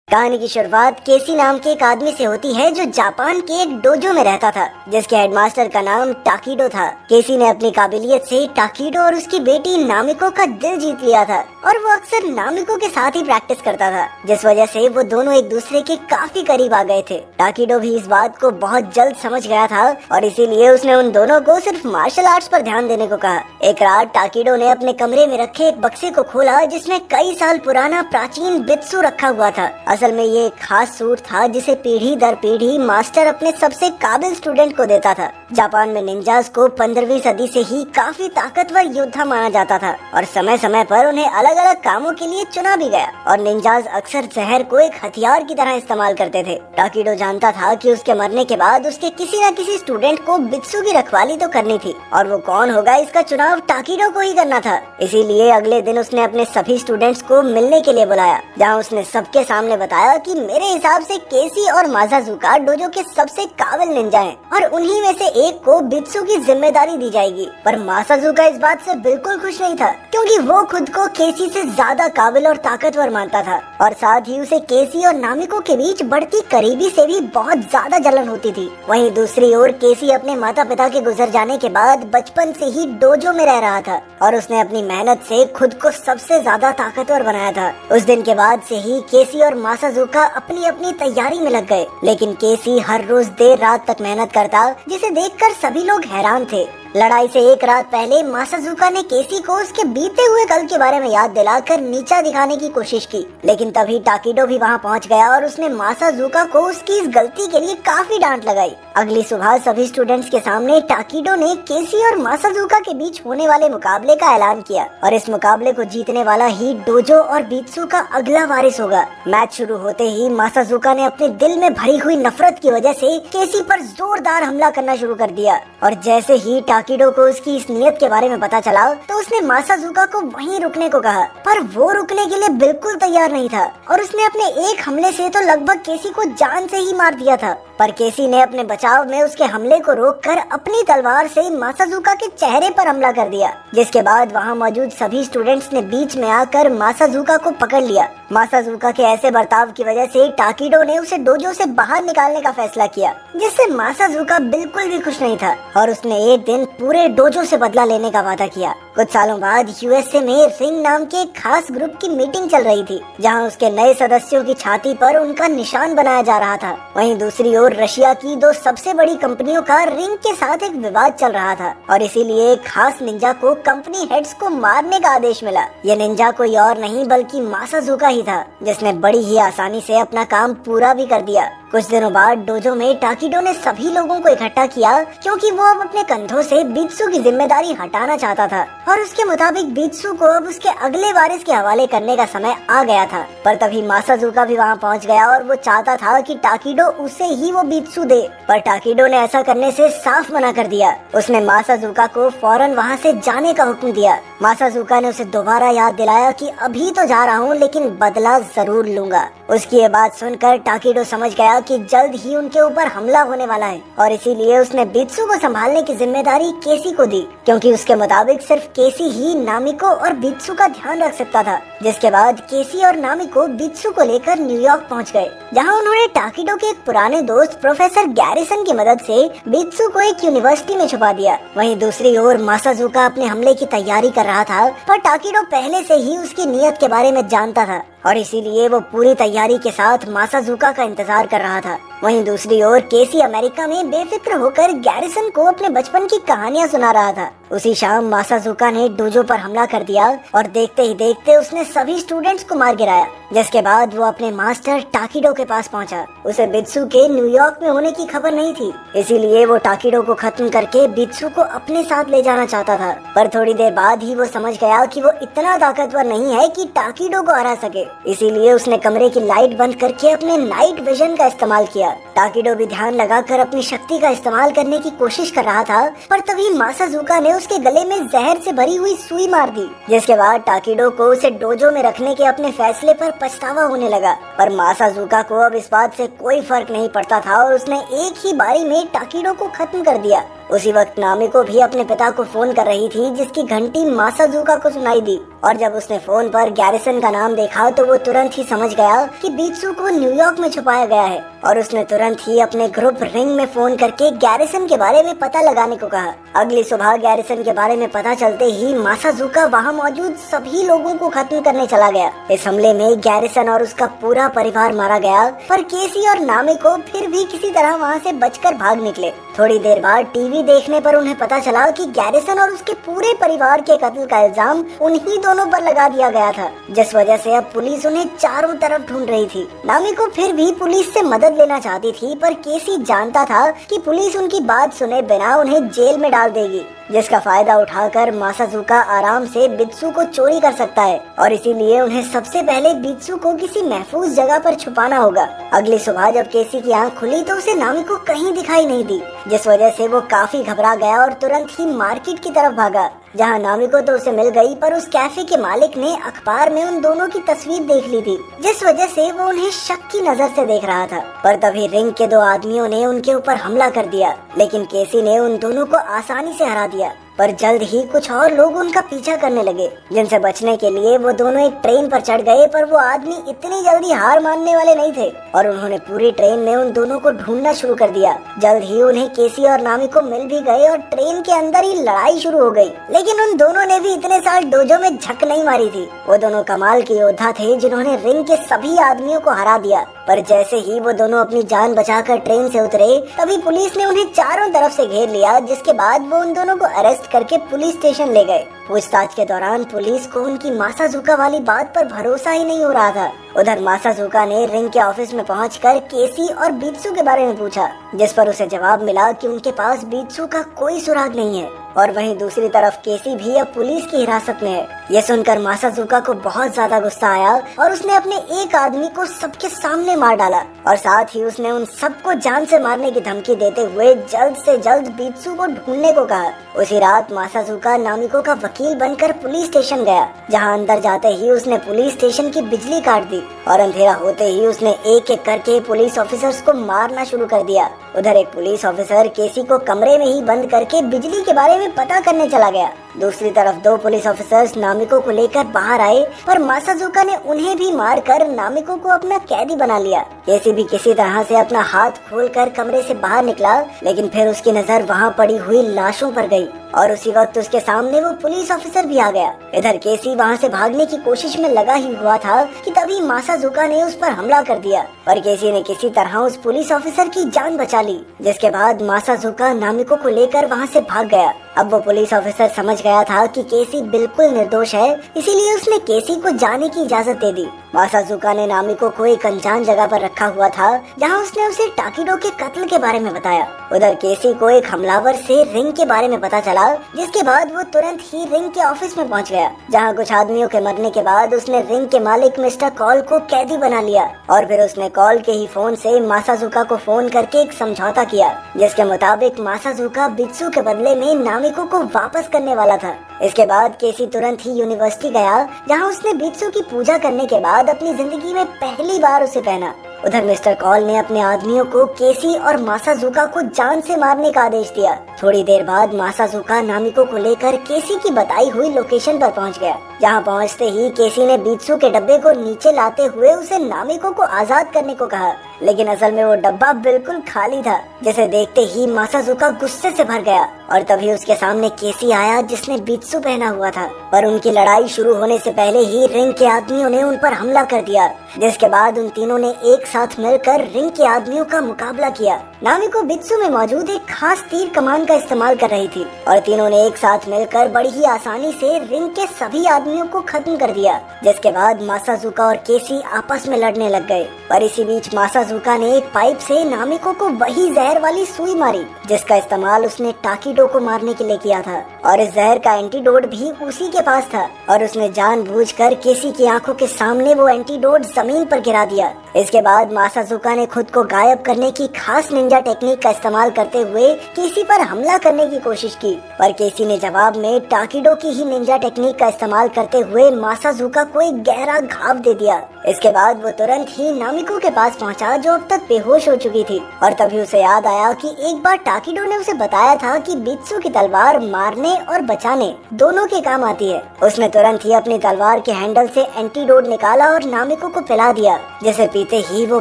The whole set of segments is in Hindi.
कहानी की शुरुआत केसी नाम के एक आदमी से होती है जो जापान के एक डोजो में रहता था, जिसके हेडमास्टर का नाम टाकिडो था। केसी ने अपनी काबिलियत से टाकिडो और उसकी बेटी नामिको का दिल जीत लिया था और वो अक्सर नामिको के साथ ही प्रैक्टिस करता था, जिस वजह से वो दोनों एक दूसरे के काफी करीब आ गए थे। टाकिडो भी इस बात को बहुत जल्द समझ गया था और इसीलिए उसने उन दोनों को सिर्फ मार्शल आर्ट्स पर ध्यान देने को कहा। एक रात टाकिडो ने अपने कमरे में रखे एक बक्से को खोला जिसमें कई साल पुराना प्राचीन बित्सु रखा हुआ था। असल में ये एक खास सूट था जिसे पीढ़ी दर पीढ़ी मास्टर अपने सबसे काबिल स्टूडेंट को देता था। जापान में निंजास को 15वीं सदी से ही काफी ताकतवर योद्धा माना जाता था और समय समय पर उन्हें अलग अलग कामों के लिए चुना भी गया और निंजास अक्सर जहर को एक हथियार की तरह इस्तेमाल करते थे। टाकिडो जानता था कि उसके मरने के बाद उसके किसी न किसी स्टूडेंट को बित्सु की रखवाली तो करनी थी और वो कौन होगा इसका चुनाव टाकिडो को ही करना था। इसीलिए अगले दिन उसने अपने सभी स्टूडेंट्स को मिलने के लिए बुलाया, जहाँ उसने सबके सामने बताया कि मेरे हिसाब से केसी और मासाजुका डोजो के सबसे काबिल निंजा हैं और उन्हीं में से एक को बित्सु की जिम्मेदारी दी जाएगी। पर मासाजुका इस बात से बिल्कुल खुश नहीं था, क्योंकि वो खुद को केसी से ज्यादा काबिल और ताकतवर मानता था और साथ ही उसे केसी और नामिको के बीच बढ़ती करीबी से भी बहुत ज्यादा जलन होती थी। वहीं दूसरी ओर केसी अपने माता पिता के गुजर जाने के बाद बचपन से ही डोजो में रह रहा था और उसने अपनी मेहनत से खुद को सबसे ज्यादा ताकतवर बनाया था। उस दिन के बाद से ही केसी और मासाजुका अपनी अपनी तैयारी में लग गए, लेकिन केसी हर रोज देर रात तक मेहनत करता, जिसे देखकर सभी लोग हैरान थे। लड़ाई से एक रात पहले मासाजुका ने केसी को उसके बीते हुए कल के बारे में याद दिलाकर नीचा दिखाने की कोशिश की, लेकिन तभी टाकिडो भी वहां पहुंच गया और उसने मासाजुका को उसकी इस गलती के लिए काफी डांट लगाई। अगली सुबह सभी स्टूडेंट्स के सामने टाकिडो ने केसी और मासाजुका के बीच होने वाले मुकाबले का ऐलान किया और इस मुकाबले को जीतने वाला ही डोजो और बित्सु का अगला वारिस होगा। मैच शुरू होते ही मासाजुका ने अपने दिल में भरी हुई नफरत की वजह से केसी पर जोरदार हमला करना शुरू कर दिया और जैसे ही टाकिडो को उसकी इस नियत के बारे में पता चला तो उसने मासाजुका को वहीं रुकने को कहा, पर वो रुकने के लिए बिल्कुल तैयार नहीं था और उसने अपने एक हमले से तो लगभग केसी को जान से ही मार दिया था। पर केसी ने अपने बचाव में उसके हमले को रोककर अपनी तलवार से मासाजुका के चेहरे पर हमला कर दिया, जिसके बाद वहां मौजूद सभी स्टूडेंट्स ने बीच में आकर मासाजुका को पकड़ लिया। मासाजुका के ऐसे बर्ताव की वजह से टाकिडो ने उसे डोजो से बाहर निकालने का फैसला किया, जिससे मासाजुका बिल्कुल भी खुश नहीं था और उसने एक दिन पूरे डोजो से बदला लेने का वादा किया। कुछ सालों बाद यूएसए में रिंग नाम के एक खास ग्रुप की मीटिंग चल रही थी, जहां उसके नए सदस्यों की छाती पर उनका निशान बनाया जा रहा था। वहीं दूसरी ओर रशिया की दो सबसे बड़ी कंपनियों का रिंग के साथ एक विवाद चल रहा था और इसीलिए एक खास निंजा को कंपनी हेड्स को मारने का आदेश मिला। ये निंजा कोई और नहीं बल्कि मासाजुका ही था, जिसने बड़ी ही आसानी से अपना काम पूरा भी कर दिया। कुछ दिनों बाद डोजो में टाकिडो ने सभी लोगों को इकट्ठा किया, क्योंकि वो अब अपने कंधों से बित्सु की जिम्मेदारी हटाना चाहता था और उसके मुताबिक बित्सु को अब उसके अगले वारिस के हवाले करने का समय आ गया था। पर तभी मासाजुका भी वहां पहुंच गया और वो चाहता था कि टाकिडो उसे ही वो बित्सु दे, पर टाकिडो ने ऐसा करने से साफ मना कर दिया। उसने मासाजुका को फौरन वहां से जाने का हुक्म दिया। मासाजुका ने उसे दोबारा याद दिलाया कि अभी तो जा रहा हूँ, लेकिन बदला जरूर लूंगा। उसकी ये बात सुनकर टाकिडो समझ गया कि जल्द ही उनके ऊपर हमला होने वाला है और इसीलिए उसने बित्सु को संभालने की जिम्मेदारी केसी को दी, क्योंकि उसके मुताबिक सिर्फ केसी ही नामिको और बित्सु का ध्यान रख सकता था। जिसके बाद केसी और नामिको बित्सु को लेकर न्यूयॉर्क पहुंच गए, जहां उन्होंने टाकिडो के एक पुराने दोस्त प्रोफेसर गैरिसन की मदद से बित्सु को एक यूनिवर्सिटी में छुपा दिया। वहीं दूसरी ओर मासाजुका अपने हमले की तैयारी कर रहा था, पर टाकिडो पहले से ही उसकी नियत के बारे में जानता था और इसीलिए वो पूरी तैयारी के साथ मासाजुका का इंतजार कर रहा था। वहीं दूसरी ओर केसी अमेरिका में बेफिक्र होकर गैरिसन को अपने बचपन की कहानियां सुना रहा था। उसी शाम मासाजुका ने डोजो पर हमला कर दिया और देखते ही देखते उसने सभी स्टूडेंट्स को मार गिराया, जिसके बाद वो अपने मास्टर टाकिडो के पास पहुंचा। उसे बित्सु के न्यूयॉर्क में होने की खबर नहीं थी, इसीलिए वो टाकिडो को खत्म करके बित्सु को अपने साथ ले जाना चाहता था। पर थोड़ी देर बाद ही वो समझ गया कि वो इतना ताकतवर नहीं है कि टाकिडो को हरा सके, इसीलिए उसने कमरे की लाइट बंद करके अपने नाइट विजन का इस्तेमाल किया। टाकिडो भी ध्यान लगाकर अपनी शक्ति का इस्तेमाल करने की कोशिश कर रहा था, पर तभी मासाजुका ने उसके गले में जहर से भरी हुई सुई मार दी, जिसके बाद टाकिडो को उसे डोजो में रखने के अपने फैसले पर पछतावा होने लगा। पर मासाजुका को अब इस बात से कोई फर्क नहीं पड़ता था और उसने एक ही बारी में टाकिडो को खत्म कर दिया। उसी वक्त नामिको भी अपने पिता को फोन कर रही थी, जिसकी घंटी मासाजुका को सुनाई दी। और जब उसने फोन पर गैरिसन का नाम देखा तो वो तुरंत ही समझ गया कि बीत्सू को न्यूयॉर्क में छुपाया गया है, और उसने तुरंत ही अपने ग्रुप रिंग में फोन करके गैरिसन के बारे में पता लगाने को कहा। अगली सुबह गैरिसन के बारे में पता चलते ही मासाजुका वहाँ मौजूद सभी लोगों को खत्म करने चला गया। इस हमले में गैरिसन और उसका पूरा परिवार मारा गया, पर केसी और नामिको फिर भी किसी तरह वहाँ से बचकर भाग निकले। थोड़ी देर बाद टीवी देखने पर उन्हें पता चला कि गैरिसन और उसके पूरे परिवार के कत्ल का इल्जाम उन्हीं दोनों पर लगा दिया गया था, जिस वजह से अब पुलिस उन्हें चारों तरफ ढूंढ रही थी। नामिको फिर भी पुलिस से मदद लेना चाहती थी, पर केसी जानता था कि पुलिस उनकी बात सुने बिना उन्हें जेल में डाल देगी, जिसका फायदा उठाकर मासाजुका आराम से बित्सू को चोरी कर सकता है, और इसीलिए उन्हें सबसे पहले बित्सू को किसी महफूज जगह पर छुपाना होगा। अगली सुबह जब केसी की आंख खुली तो उसे नामिको कहीं दिखाई नहीं दी, जिस वजह से वो काफी घबरा गया और तुरंत ही मार्केट की तरफ भागा, जहां नामिको तो उसे मिल गई, पर उस कैफे के मालिक ने अखबार में उन दोनों की तस्वीर देख ली थी, जिस वजह से वो उन्हें शक की नजर से देख रहा था। पर तभी रिंग के दो आदमियों ने उनके ऊपर हमला कर दिया, लेकिन केसी ने उन दोनों को आसानी से हरा दिया। पर जल्द ही कुछ और लोग उनका पीछा करने लगे, जिनसे बचने के लिए वो दोनों एक ट्रेन पर चढ़ गए, पर वो आदमी इतनी जल्दी हार मानने वाले नहीं थे, और उन्होंने पूरी ट्रेन में उन दोनों को ढूंढना शुरू कर दिया। जल्द ही उन्हें केसी और नामिको मिल भी गए और ट्रेन के अंदर ही लड़ाई शुरू हो गई। लेकिन उन दोनों ने भी इतने साल डोजो में झक नहीं मारी थी। वो दोनों कमाल के योद्धा थे, जिन्होंने रिंग के सभी आदमियों को हरा दिया। पर जैसे ही वो दोनों अपनी जान बचाकर ट्रेन से उतरे, तभी पुलिस ने उन्हें चारों तरफ से घेर लिया, जिसके बाद वो उन दोनों को अरेस्ट करके पुलिस स्टेशन ले गए। पूछताछ के दौरान पुलिस को उनकी मासाजुका वाली बात पर भरोसा ही नहीं हो रहा था। उधर मासाजुका ने रिंग के ऑफिस में पहुंचकर केसी और बीत्सू के बारे में पूछा, जिस पर उसे जवाब मिला कि उनके पास बीत्सू का कोई सुराग नहीं है, और वहीं दूसरी तरफ केसी भी अब पुलिस की हिरासत में है। ये सुनकर मासाजुका को बहुत ज्यादा गुस्सा आया और उसने अपने एक आदमी को सबके सामने मार डाला, और साथ ही उसने उन सबको जान से मारने की धमकी देते हुए जल्द से जल्द बीत्सू को ढूंढने को कहा। उसी रात मासाजुका नामिको का वकील बनकर पुलिस स्टेशन गया, जहां अंदर जाते ही उसने पुलिस स्टेशन की बिजली काट दी, और अंधेरा होते ही उसने एक एक करके पुलिस ऑफिसर्स को मारना शुरू कर दिया। उधर एक पुलिस ऑफिसर केसी को कमरे में ही बंद करके बिजली के बारे में पता करने चला गया। दूसरी तरफ दो पुलिस ऑफिसर्स नामिको को लेकर बाहर आए, पर मासाजुका ने उन्हें भी मारकर नामिको को अपना कैदी बना लिया। केसी भी किसी तरह से अपना हाथ खोलकर कमरे से बाहर निकला, लेकिन फिर उसकी नजर वहां पड़ी हुई लाशों पर गई, और उसी वक्त उसके सामने वो पुलिस ऑफिसर भी आ गया। इधर केसी वहां से भागने की कोशिश में लगा ही हुआ था कि तभी मासाजुका ने उस पर हमला कर दिया, पर केसी ने किसी तरह उस पुलिस ऑफिसर की जान बचा ली, जिसके बाद मासाजुका नामिको को लेकर वहां से भाग गया। अब वो पुलिस ऑफिसर समझ गया था कि केसी बिल्कुल निर्दोष है, इसीलिए उसने केसी को जाने की इजाजत दे दी। मासाजुका ने नामिको को एक अनजान जगह पर रखा हुआ था, जहां उसने उसे टाकिडो के कत्ल के बारे में बताया। उधर केसी को एक हमलावर से रिंग के बारे में पता चला, जिसके बाद वो तुरंत ही रिंग के ऑफिस में पहुंच गया, जहां कुछ आदमियों के मरने के बाद उसने रिंग के मालिक मिस्टर कॉल को कैदी बना लिया, और फिर उसने कॉल के ही फोन से मासाजुका को फोन करके एक समझौता किया, जिसके मुताबिक मासाजुका बित्सू के बदले में नामिको को वापस करने वाला था। इसके बाद केसी तुरंत ही यूनिवर्सिटी गया, जहां उसने बित्सू की पूजा करने के बाद अपनी जिंदगी में पहली बार उसे पहना। उधर मिस्टर कॉल ने अपने आदमियों को केसी और मासाजुका को जान से मारने का आदेश दिया। थोड़ी देर बाद मासाजुका नामिको को लेकर केसी की बताई हुई लोकेशन पर पहुंच गया, जहां पहुंचते ही केसी ने बित्सू के डब्बे को नीचे लाते हुए उसे नामिको को आजाद करने को कहा, लेकिन असल में वो डब्बा बिल्कुल खाली था, जिसे देखते ही मासाजुका गुस्से से भर गया, और तभी उसके सामने केसी आया, जिसने बित्सू पहना हुआ था। पर उनकी लड़ाई शुरू होने से पहले ही रिंग के आदमियों ने उन पर हमला कर दिया, जिसके बाद उन तीनों ने एक साथ मिलकर रिंग के आदमियों का मुकाबला किया। नामिको बित्सू में मौजूद एक खास तीर कमान का इस्तेमाल कर रही थी, और तीनों ने एक साथ मिलकर बड़ी ही आसानी से रिंग के सभी आदमियों को खत्म कर दिया, जिसके बाद मासाजुका और केसी आपस में लड़ने लग गए। पर इसी बीच मासाजुका ने एक पाइप से नामिको को वही जहर वाली सुई मारी, जिसका इस्तेमाल उसने टाकिडो को मारने के लिए किया था, और इस जहर का एंटीडोट भी उसी के पास था, और उसने जानबूझकर केसी की आंखों के सामने वो एंटीडोट जमीन पर गिरा दिया। इसके बाद मासाजुका ने खुद को गायब करने की खास निंजा टेक्निक का इस्तेमाल करते हुए केसी पर हमला करने की कोशिश की, पर केसी ने जवाब में टाकिडो की ही निंजा टेक्निक का इस्तेमाल करते हुए मासाजुका को एक गहरा घाव दे दिया। इसके बाद वो तुरंत ही नामिको के पास पहुंचा, जो अब तक बेहोश हो चुकी थी। और तभी उसे याद आया कि एक बार टाकिडो ने उसे बताया था कि बित्सु की तलवार मारने और बचाने दोनों के काम आती है। उसने तुरंत ही अपनी तलवार के हैंडल से एंटीडोट निकाला और नामिको को पिला दिया, जिसे पीते ही वो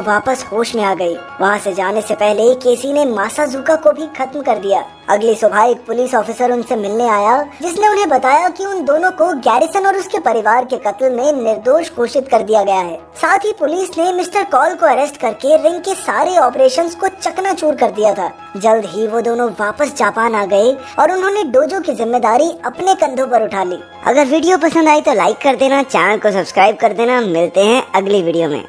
वापस होश में आ गई। वहाँ से जाने से पहले केसी ने मासाजुका को भी खत्म कर दिया। अगली सुबह एक पुलिस ऑफिसर उनसे मिलने आया, जिसने उन्हें बताया कि उन दोनों को गैरिसन और उसके परिवार के कत्ल में निर्दोष घोषित कर दिया गया है। साथ ही पुलिस ने मिस्टर कॉल को अरेस्ट करके रिंग के सारे ऑपरेशंस को चकनाचूर कर दिया था। जल्द ही वो दोनों वापस जापान आ गए और उन्होंने डोजो की जिम्मेदारी अपने कंधों पर उठा ली। अगर वीडियो पसंद आई तो लाइक कर देना, चैनल को सब्सक्राइब कर देना। मिलते हैं अगली वीडियो में।